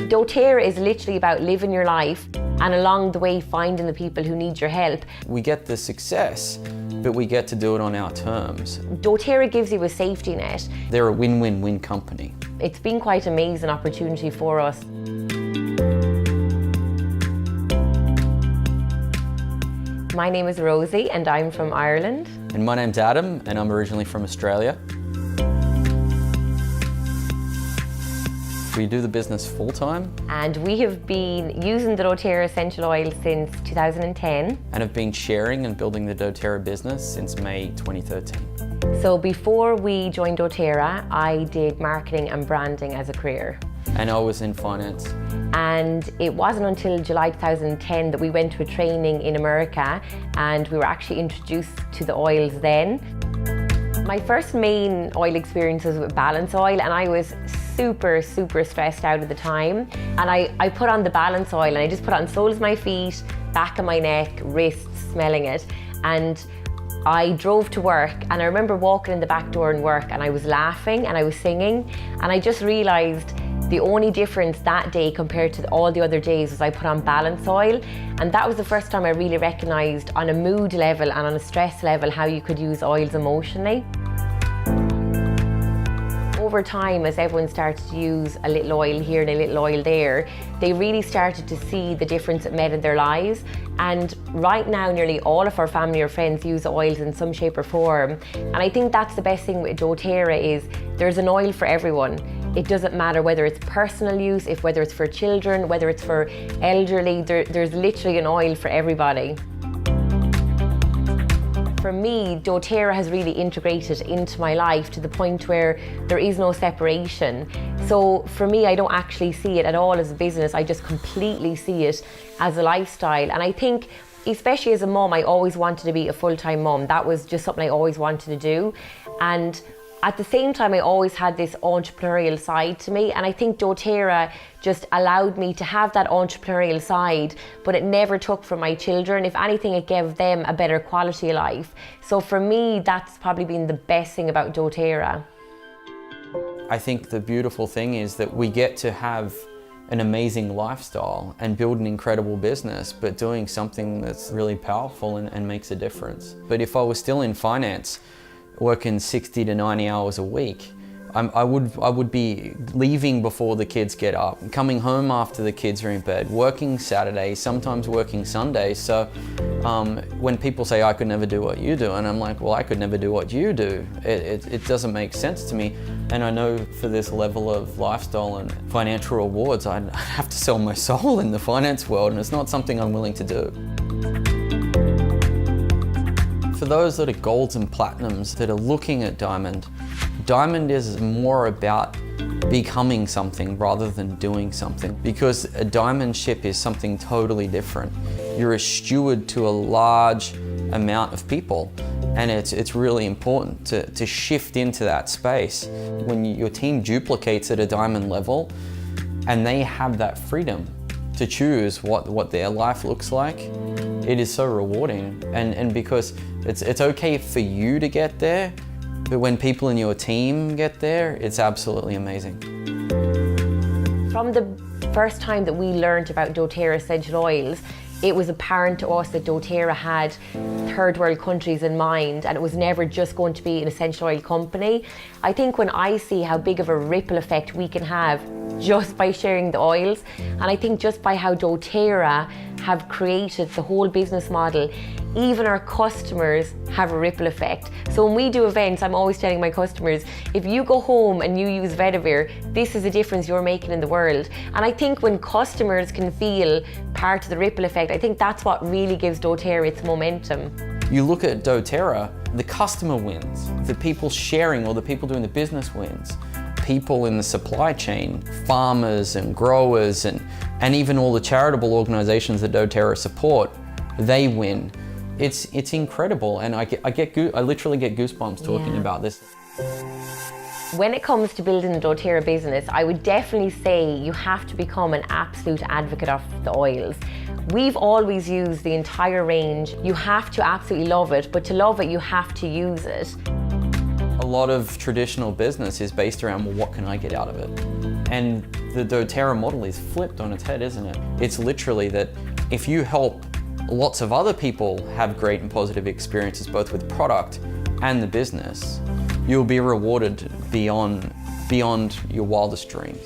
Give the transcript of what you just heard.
doTERRA is literally about living your life and along the way finding the people who need your help. We get the success, but we get to do it on our terms. doTERRA gives you a safety net. They're a win-win-win company. It's been quite an amazing opportunity for us. My name is Rosie and I'm from Ireland. And my name's Adam and I'm originally from Australia. We do the business full-time. And we have been using the doTERRA essential oil since 2010. And have been sharing and building the doTERRA business since May 2013. So before we joined doTERRA, I did marketing and branding as a career. And I was in finance. And it wasn't until July 2010 that we went to a training in America and we were actually introduced to the oils then. My first main oil experience was with balance oil and I was super stressed out at the time. And I put on the balance oil and I just put it on soles of my feet, back of my neck, wrists, smelling it. And I drove to work and I remember walking in the back door in work and I was laughing and I was singing and I just realised the only difference that day compared to all the other days was I put on balance oil, and that was the first time I really recognised on a mood level and on a stress level how you could use oils emotionally. Over time, as everyone started to use a little oil here and a little oil there, they really started to see the difference it made in their lives. And right now, nearly all of our family or friends use oils in some shape or form. And I think that's the best thing with doTERRA is there's an oil for everyone. It doesn't matter whether it's personal use, whether it's for children, whether it's for elderly, there's literally an oil for everybody. For me, doTERRA has really integrated into my life to the point where there is no separation. So for me, I don't actually see it at all as a business, I just completely see it as a lifestyle. And I think, especially as a mum, I always wanted to be a full-time mum. That was just something I always wanted to do. And at the same time, I always had this entrepreneurial side to me, and I think doTERRA just allowed me to have that entrepreneurial side, but it never took from my children. If anything, it gave them a better quality of life. So for me, that's probably been the best thing about doTERRA. I think the beautiful thing is that we get to have an amazing lifestyle and build an incredible business, but doing something that's really powerful and makes a difference. But if I was still in finance, working 60 to 90 hours a week, I would be leaving before the kids get up, coming home after the kids are in bed, working Saturdays, sometimes working Sundays. So when people say I could never do what you do, and I'm like, well, I could never do what you do. It doesn't make sense to me. And I know for this level of lifestyle and financial rewards, I'd have to sell my soul in the finance world, and it's not something I'm willing to do. For those that are golds and platinums that are looking at diamond is more about becoming something rather than doing something, because a diamond ship is something totally different. You're a steward to a large amount of people, and it's really important to shift into that space. When your team duplicates at a diamond level and they have that freedom to choose what their life looks like, it is so rewarding. And because it's okay for you to get there, but when people in your team get there, it's absolutely amazing. From the first time that we learned about doTERRA essential oils, it was apparent to us that doTERRA had third world countries in mind, and it was never just going to be an essential oil company. I think when I see how big of a ripple effect we can have just by sharing the oils, and I think just by how doTERRA have created the whole business model, even our customers have a ripple effect. So when we do events, I'm always telling my customers, if you go home and you use vetiver, this is the difference you're making in the world. And I think when customers can feel part of the ripple effect, I think that's what really gives doTERRA its momentum. You look at doTERRA, the customer wins, the people sharing or the people doing the business wins. People in the supply chain, farmers and growers and even all the charitable organizations that doTERRA support, they win. It's incredible, and I literally get goosebumps talking about this. When it comes to building a doTERRA business, I would definitely say you have to become an absolute advocate of the oils. We've always used the entire range. You have to absolutely love it, but to love it, you have to use it. A lot of traditional business is based around, well, what can I get out of it? And the doTERRA model is flipped on its head, isn't it? It's literally that if you help lots of other people have great and positive experiences, both with product and the business, you'll be rewarded beyond your wildest dreams.